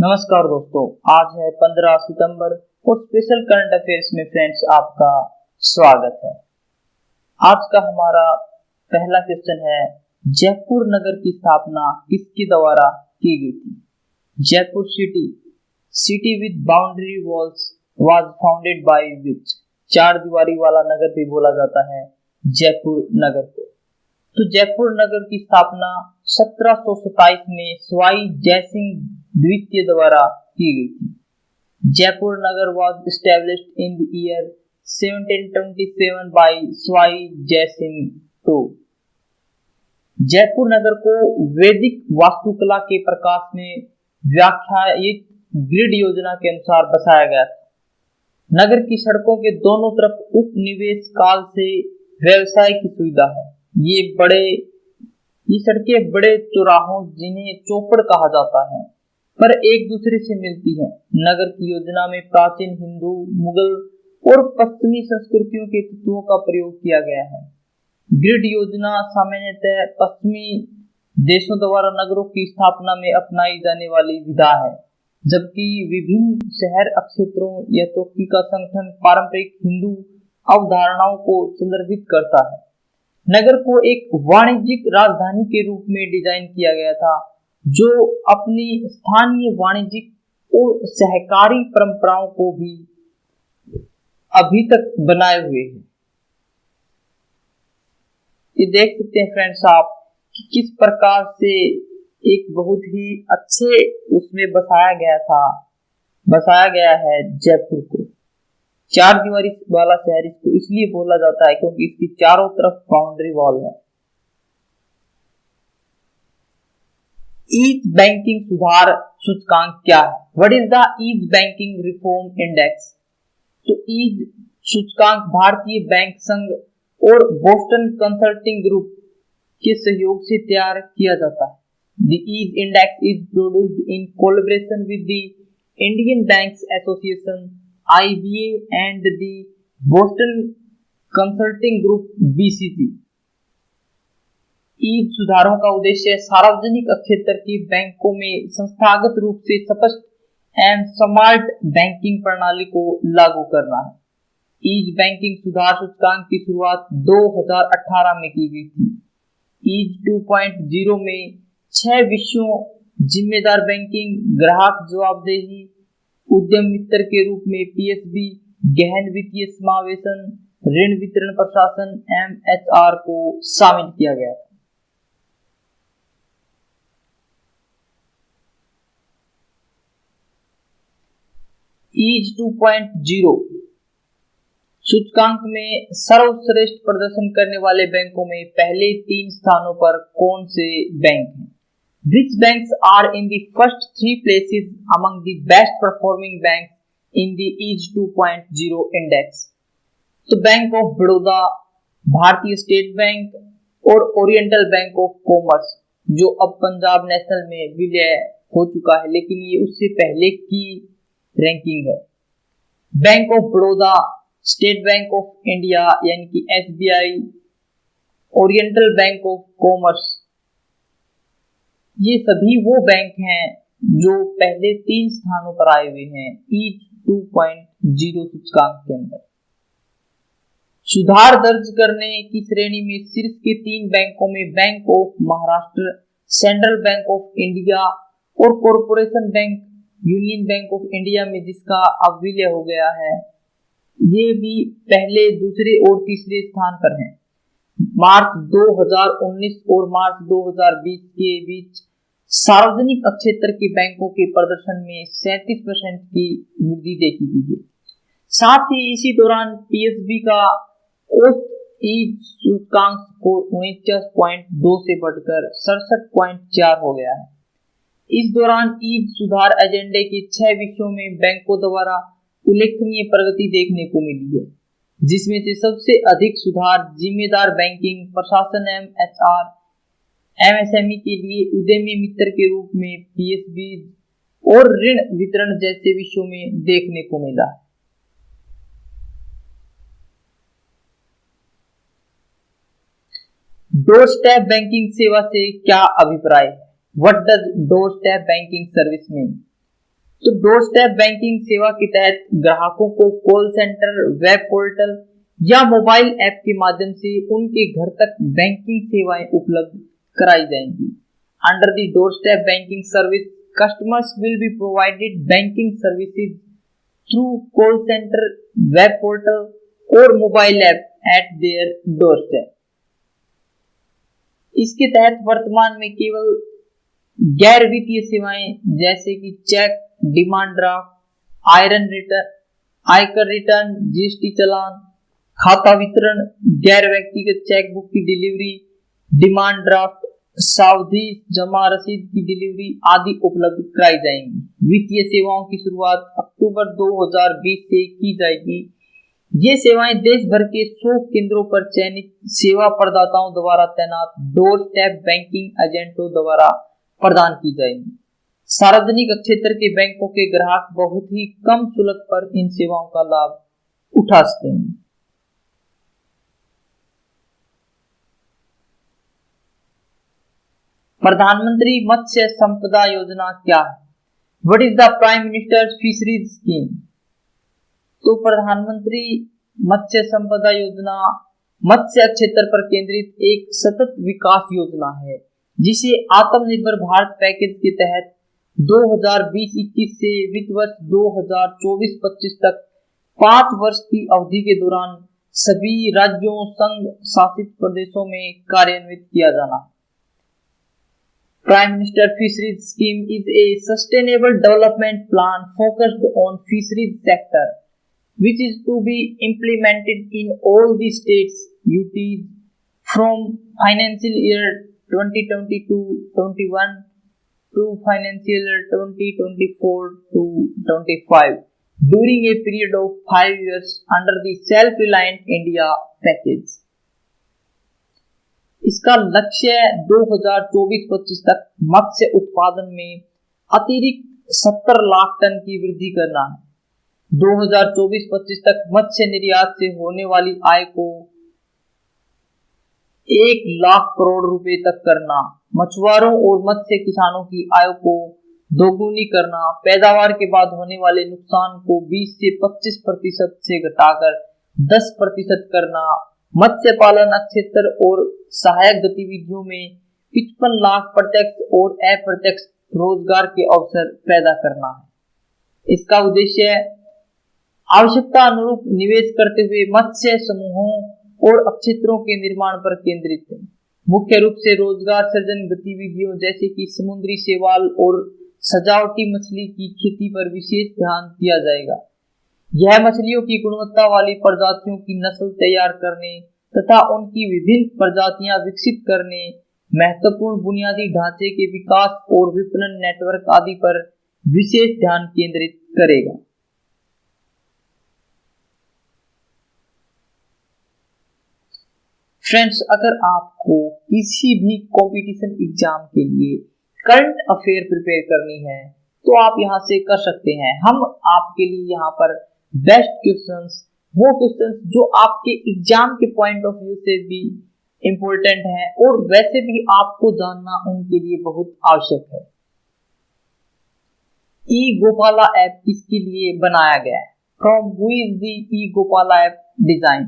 नमस्कार दोस्तों, आज है 15 सितंबर और स्पेशल करंट अफेयर्स में फ्रेंड्स आपका स्वागत है। आज का हमारा पहला क्वेश्चन है, जयपुर नगर की स्थापना किसके द्वारा की गई थी? Jaipur city with boundary walls was founded by which? चार दीवारी वाला नगर भी बोला जाता है जयपुर नगर को। तो जयपुर नगर की स्थापना 1727 में सवाई जयसिंह द्वितीय द्वारा की गई थी। जयपुर नगर was established in the year 1727 by Sawai Jaisingh II। Jaipur नगर को वैदिक वास्तुकला के प्रकाश में व्याख्यायित ग्रिड योजना के अनुसार बसाया गया था। नगर की सड़कों के दोनों तरफ उपनिवेश काल से व्यवसाय की सुविधा है। ये सड़कें बड़े चौराहों, जिन्हें चौपड़ कहा जाता है, पर एक दूसरे से मिलती हैं। नगर की योजना में प्राचीन हिंदू, मुगल और पश्चिमी संस्कृतियों के तत्वों का प्रयोग किया गया है। ग्रिड योजना सामान्यतः पश्चिमी देशों द्वारा नगरों की स्थापना में अपनाई जाने वाली विधा है, जबकि विभिन्न शहर क्षेत्रों या चौकी का संगठन पारंपरिक हिंदू अवधारणाओं को संदर्भित करता है। नगर को एक वाणिज्यिक राजधानी के रूप में डिजाइन किया गया था, जो अपनी स्थानीय वाणिज्यिक और सहकारी परंपराओं को भी अभी तक बनाए हुए है। ये देख सकते हैं फ्रेंड्स आप कि किस प्रकार से एक बहुत ही अच्छे उसमें बसाया गया है जयपुर को। चार दीवारी वाला शहर इसको इसलिए बोला जाता है क्योंकि इसकी चारों तरफ बाउंड्री वॉल है। ईज बैंकिंग सुधार सूचकांक क्या है? What is the EASE banking reform index? तो ईज सूचकांक भारतीय बैंक संघ और बोस्टन कंसल्टिंग ग्रुप के सहयोग से तैयार किया जाता है। The EASE index is produced in collaboration with the Indian Banks Association IBA and the Boston Consulting Group BCG। EASE सुधारों का उद्देश्य सार्वजनिक क्षेत्र के बैंकों में संस्थागत रूप से स्पष्ट एवं स्मार्ट बैंकिंग प्रणाली को लागू करना है। ईज बैंकिंग सुधार सूचकांक की शुरुआत 2018 में की गई थी। ईज 2.0 में 6 विषयों जिम्मेदार बैंकिंग, ग्राहक जवाबदेही, उद्यम मित्र के रूप में PSB, गहन वित्तीय समावेशन, ऋण वितरण प्रशासन MHR को शामिल किया गया था। ईज 2.0 सूचकांक में सर्वश्रेष्ठ प्रदर्शन करने वाले बैंकों में पहले 3 स्थानों पर कौन से बैंक हैं? Which banks are in the first 3 places among the best performing banks in the EASE 2.0 index? तो बैंक ऑफ बड़ौदा, भारतीय स्टेट बैंक और ओरिएंटल बैंक ऑफ कॉमर्स, जो अब पंजाब नेशनल में विलय हो चुका है, लेकिन ये उससे पहले की रैंकिंग है। Bank of Baroda, state bank of India यानी कि SBI, oriental bank of commerce, ये सभी वो बैंक हैं जो पहले 3 स्थानों पर आए हुए हैं ईज 2.0 सूचकांक के अंदर। सुधार दर्ज करने की श्रेणी में शीर्ष के 3 बैंकों में bank of Maharashtra, central bank of India और corporation bank union bank of India में, जिसका अब विलय हो गया है, ये भी पहले, दूसरे और तीसरे स्थान पर हैं। मार्च 2019 और मार्च 2020 के बीच सार्वजनिक क्षेत्र के बैंकों के प्रदर्शन में 37% की वृद्धि देखी गई है। साथ ही इसी दौरान PSB का औसत ईज सूचकांक स्कोर 49.2 से बढ़कर 67.4 हो गया है। इस दौरान ईज सुधार एजेंडे के 6 विषयों में बैंकों द्वारा उल्लेखनीय प्रगति देखने को मिली है, जिसमें से सबसे अधिक सुधार जिम्मेदार बैंकिंग, प्रशासन MHR, MSME के लिए उद्यमी मित्र के रूप में PSB और ऋण वितरण जैसे विषयों में देखने को मिला है। डोर स्टेप बैंकिंग सेवा से क्या अभिप्राय है? What does door step banking service mean? तो डोर स्टेप बैंकिंग सेवा के तहत ग्राहकों को कॉल सेंटर, वेब पोर्टल या मोबाइल ऐप के माध्यम से उनके घर तक बैंकिंग सेवाएं उपलब्ध कराई जाएंगी। Under the door step banking service, customers will be provided banking services through call center, web portal or mobile app at their doorstep। इसके तहत वर्तमान में केवल गैर वित्तीय सेवाएं जैसे कि चेक, डिमांड ड्राफ्ट, आयकर रिटर्न, जीएसटी चालान, खाता वितरण, गैर व्यक्तिगत चेकबुक की डिलीवरी, डिमांड ड्राफ्ट, सावधि जमा रसीद की डिलीवरी आदि उपलब्ध कराई जाएंगी। वित्तीय सेवाओं की शुरुआत अक्टूबर 2020 से की जाएगी। ये सेवाएं देश भर के 100 केंद्रों पर चयनित सेवा प्रदाताओं द्वारा तैनात डोर स्टेप बैंकिंग एजेंटों द्वारा प्रदान की जाएंगी। सार्वजनिक क्षेत्र के बैंकों के ग्राहक बहुत ही कम शुल्क पर इन सेवाओं का लाभ उठा सकेंगे। प्रधानमंत्री मत्स्य संपदा योजना क्या है? What is the prime minister fisheries scheme? तो प्रधानमंत्री मत्स्य संपदा योजना मत्स्य क्षेत्र पर केंद्रित एक सतत विकास योजना है जिसे आत्मनिर्भर भारत पैकेज के तहत 2020-21 से वित्त वर्ष 2024-25 तक 5 वर्ष की अवधि के दौरान सभी राज्यों, संघ शासित प्रदेशों में कार्यान्वित किया जाना है। Prime Minister Fisheries Scheme is a sustainable development plan focused on fisheries sector, which is to be implemented in all the states UTs from financial year 2022-21 to financial year 2024-25 during a period of 5 years under the Self-Reliant India package। इसका लक्ष्य 2024-25 तक मत्स्य उत्पादन में अतिरिक्त 70 lakh ton की वृद्धि करना है। 2024-25 तक मत्स्य निर्यात से होने वाली आय को 1 लाख करोड़ रुपए तक करना, मछुआरों और मत्स्य किसानों की आय को दोगुनी करना, पैदावार के बाद होने वाले नुकसान को 20 से 25% से घटाकर 10% करना, मत्स्य पालन क्षेत्र और सहायक गतिविधियों में 55 लाख प्रत्यक्ष और अप्रत्यक्ष रोजगार के अवसर पैदा करना है। इसका उद्देश्य आवश्यकता अनुरूप निवेश करते हुए मत्स्य समूहों और क्षेत्रों के निर्माण पर केंद्रित है। मुख्य रूप से रोजगार सृजन गतिविधियों जैसे कि समुद्री शैवाल और सजावटी मछली की खेती पर विशेष ध्यान दिया जाएगा। यह मछलियों की गुणवत्ता वाली प्रजातियों की नस्ल तैयार करने तथा उनकी विभिन्न प्रजातियां विकसित करने, महत्वपूर्ण बुनियादी ढांचे के विकास और विपणन नेटवर्क आदि पर विशेष ध्यान केंद्रित करेगा। फ्रेंड्स, अगर आपको किसी भी कंपटीशन एग्जाम के लिए करंट अफेयर प्रिपेयर करनी है तो आप यहां से कर सकते हैं। हम आपके लिए यहां पर बेस्ट क्वेश्चंस, वो क्वेश्चंस जो आपके एग्जाम के पॉइंट ऑफ व्यू से भी इंपॉर्टेंट है और वैसे भी आपको जानना उनके लिए बहुत आवश्यक है। ई गोपाला ऐप किसके लिए बनाया गया है? From who is the E Gopala app design?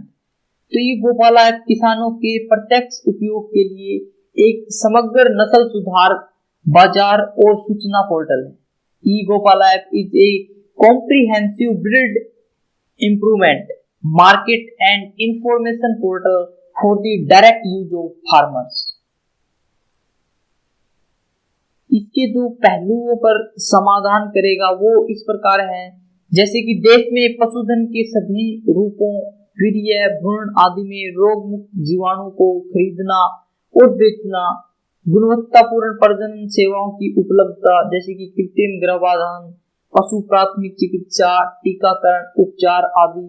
तो ई गोपाला ऐप किसानों के प्रत्यक्ष उपयोग के लिए एक समग्र नस्ल सुधार, बाजार और सूचना पोर्टल है। E Gopala app is a comprehensive breed improvement, market and information portal for the direct use of farmers। इसके जो पहलुओं पर समाधान करेगा वो इस प्रकार है, जैसे कि देश में पशुधन के सभी रूपों, वीर्य, भ्रूण आदि में रोग मुक्त जीवाणु को खरीदना और बेचना, गुणवत्तापूर्ण प्रजनन सेवाओं की उपलब्धता जैसे कि कृत्रिम गर्भाधान, पशु प्राथमिक चिकित्सा, टीकाकरण, उपचार आदि,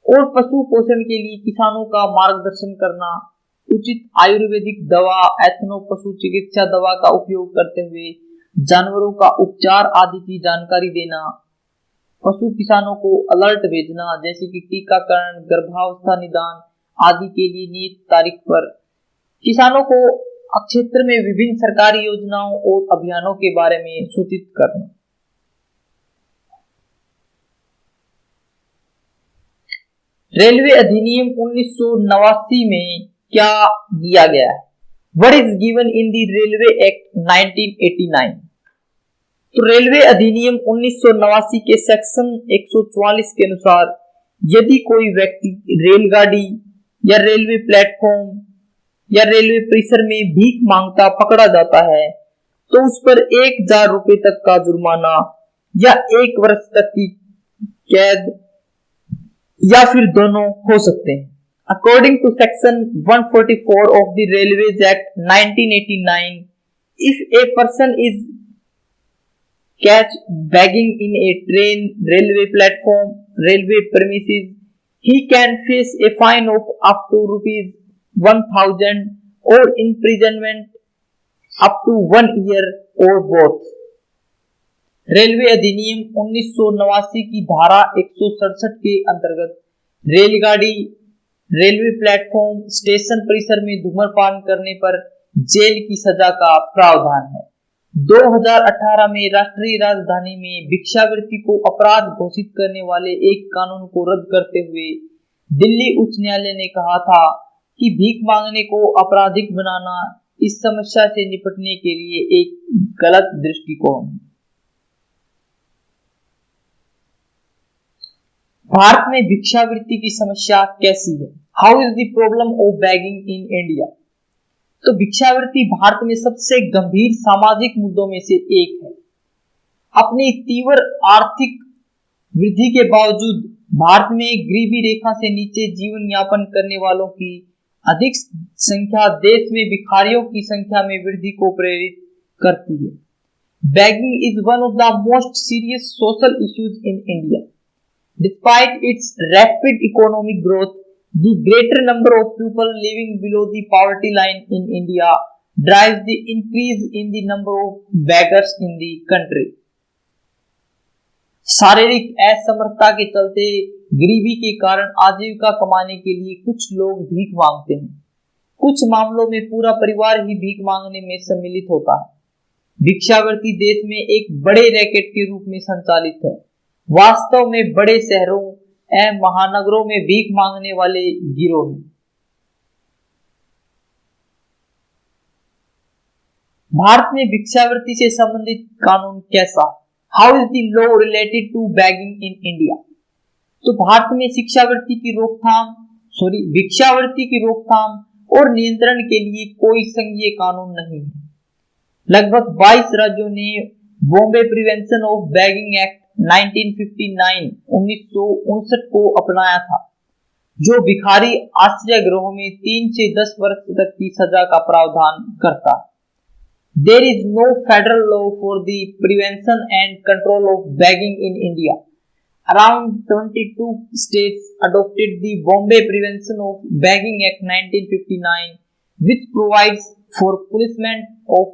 और पशु पोषण के लिए किसानों का मार्गदर्शन करना, उचित आयुर्वेदिक दवा, एथनो पशु चिकित्सा दवा का उपयोग करते हुए जानवरों का उपचार आदि की जानकारी देना, पशु किसानों को अलर्ट भेजना जैसे कि टीकाकरण, गर्भावस्था निदान आदि के लिए नियत तारीख पर किसानों को क्षेत्र में विभिन्न सरकारी योजनाओं और अभियानों के बारे में सूचित करना। रेलवे अधिनियम 1989 में क्या दिया गया है? What is given in the Railway Act 1989? तो रेलवे अधिनियम 1989 के सेक्शन 144 के अनुसार यदि कोई व्यक्ति रेलगाड़ी या रेलवे प्लेटफॉर्म या रेलवे परिसर में भीख मांगता पकड़ा जाता है तो उस पर 1,000 रुपए तक का जुर्माना या 1 वर्ष तक की कैद या फिर दोनों हो सकते हैं। According to section 144 of the Railways Act 1989, if a person is catch begging in a train, railway platform, railway premises, he can face a fine of up to rupees 1,000 or imprisonment up to 1 year or both. Railway अधिनियम 1989 की धारा 167 के अंतर्गत रेलगाड़ी, railway platform, station परिसर में धूम्रपान करने पर जेल की सजा का प्रावधान है। 2018 में राष्ट्रीय राजधानी में भिक्षावृत्ति को अपराध घोषित करने वाले एक कानून को रद्द करते हुए दिल्ली उच्च न्यायालय ने कहा था कि भीख मांगने को आपराधिक बनाना इस समस्या से निपटने के लिए एक गलत दृष्टिकोण है। भारत में भिक्षावृत्ति की समस्या कैसी है? How is the problem of begging in India? तो भिक्षावृत्ति भारत में सबसे गंभीर सामाजिक मुद्दों में से एक है। अपनी तीव्र आर्थिक वृद्धि के बावजूद भारत में गरीबी रेखा से नीचे जीवन यापन करने वालों की अधिक संख्या देश में भिखारियों की संख्या में वृद्धि को प्रेरित करती है। Begging is one of the most serious social issues in India. Despite its rapid economic growth, the greater number of people living below the poverty line in India drives the increase in the number of beggars in the country. शारीरिक असमर्थता के चलते गरीबी के कारण आजीविका कमाने के लिए कुछ लोग भीख मांगते हैं। कुछ मामलों में पूरा परिवार ही भीख मांगने में सम्मिलित होता है। भिक्षावृत्ति देश में एक बड़े रैकेट के रूप में संचालित है। वास्तव में बड़े शहरों एवं महानगरों में भीख मांगने वाले गिरोह हैं। भारत में भिक्षावृत्ति से संबंधित कानून कैसा? How is the law related to begging in India? तो भारत में भिक्षावृत्ति की रोकथाम और नियंत्रण के लिए कोई संघीय कानून नहीं है। लगभग 22 राज्यों ने Bombay prevention of begging act 1959 को अपनाया था, जो भिखारी आश्रय गृहों में 3 से 10 वर्ष तक की सजा का प्रावधान करता है। There is no federal law for the prevention and control of begging in India. Around 22 states adopted the Bombay Prevention of Begging Act 1959, which provides for punishment of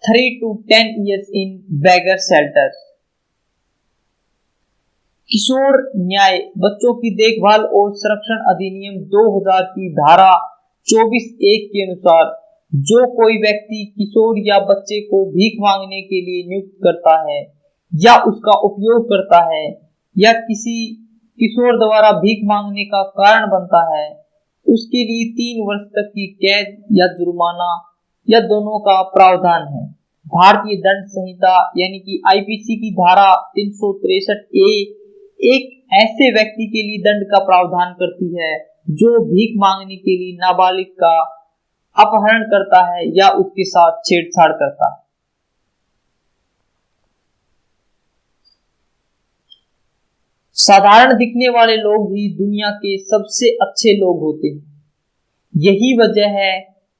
3 to 10 years in beggar shelters. किशोर न्याय बच्चों की देखभाल और संरक्षण अधिनियम 2000 की धारा 24(1) के अनुसार जो कोई व्यक्ति किशोर या बच्चे को भीख मांगने के लिए नियुक्त करता है या उसका उपयोग करता है या किसी किशोर द्वारा भीख मांगने का कारण बनता है, उसके लिए 3 वर्ष तक की कैद या जुर्माना या दोनों का प्रावधान है। भारतीय दंड संहिता यानी कि आईपीसी की धारा 363(a) एक ऐसे व्यक्ति के लिए दंड का प्रावधान करती है जो भीख मांगने के लिए नाबालिग का अपहरण करता है या उसके साथ छेड़छाड़ करता है। साधारण दिखने वाले लोग ही दुनिया के सबसे अच्छे लोग होते हैं। यही वजह है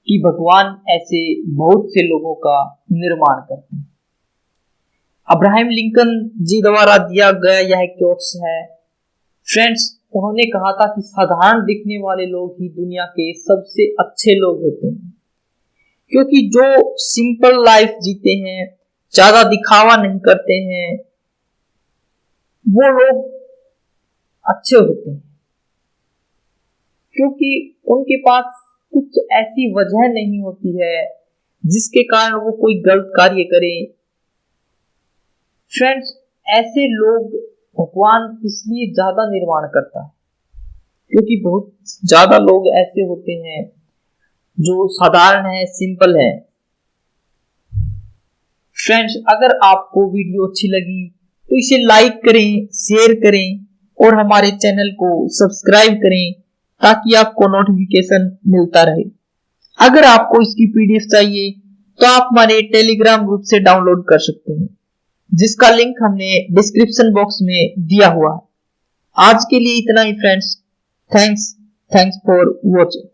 कि भगवान ऐसे बहुत से लोगों का निर्माण करते हैं। अब्राहम लिंकन जी द्वारा दिया गया यह कोट्स है। फ्रेंड्स, उन्होंने कहा था कि साधारण दिखने वाले लोग ही दुनिया के सबसे अच्छे लोग होते हैं, क्योंकि जो सिंपल लाइफ जीते हैं, ज्यादा दिखावा नहीं करते हैं, वो लोग अच्छे होते हैं, क्योंकि उनके पास कुछ ऐसी वजह नहीं होती है जिसके कारण वो कोई गलत कार्य करें। फ्रेंड्स, ऐसे लोग भगवान इसलिए ज्यादा निर्माण करता है क्योंकि बहुत ज्यादा लोग ऐसे होते हैं जो साधारण है, सिंपल है। फ्रेंड्स, अगर आपको वीडियो अच्छी लगी तो इसे लाइक करें, शेयर करें और हमारे चैनल को सब्सक्राइब करें ताकि आपको नोटिफिकेशन मिलता रहे। अगर आपको इसकी पीडीएफ चाहिए तो आप हमारे टेलीग्राम ग्रुप से डाउनलोड कर सकते हैं, जिसका लिंक हमने डिस्क्रिप्शन बॉक्स में दिया हुआ है। आज के लिए इतना ही फ्रेंड्स। Thanks for watching.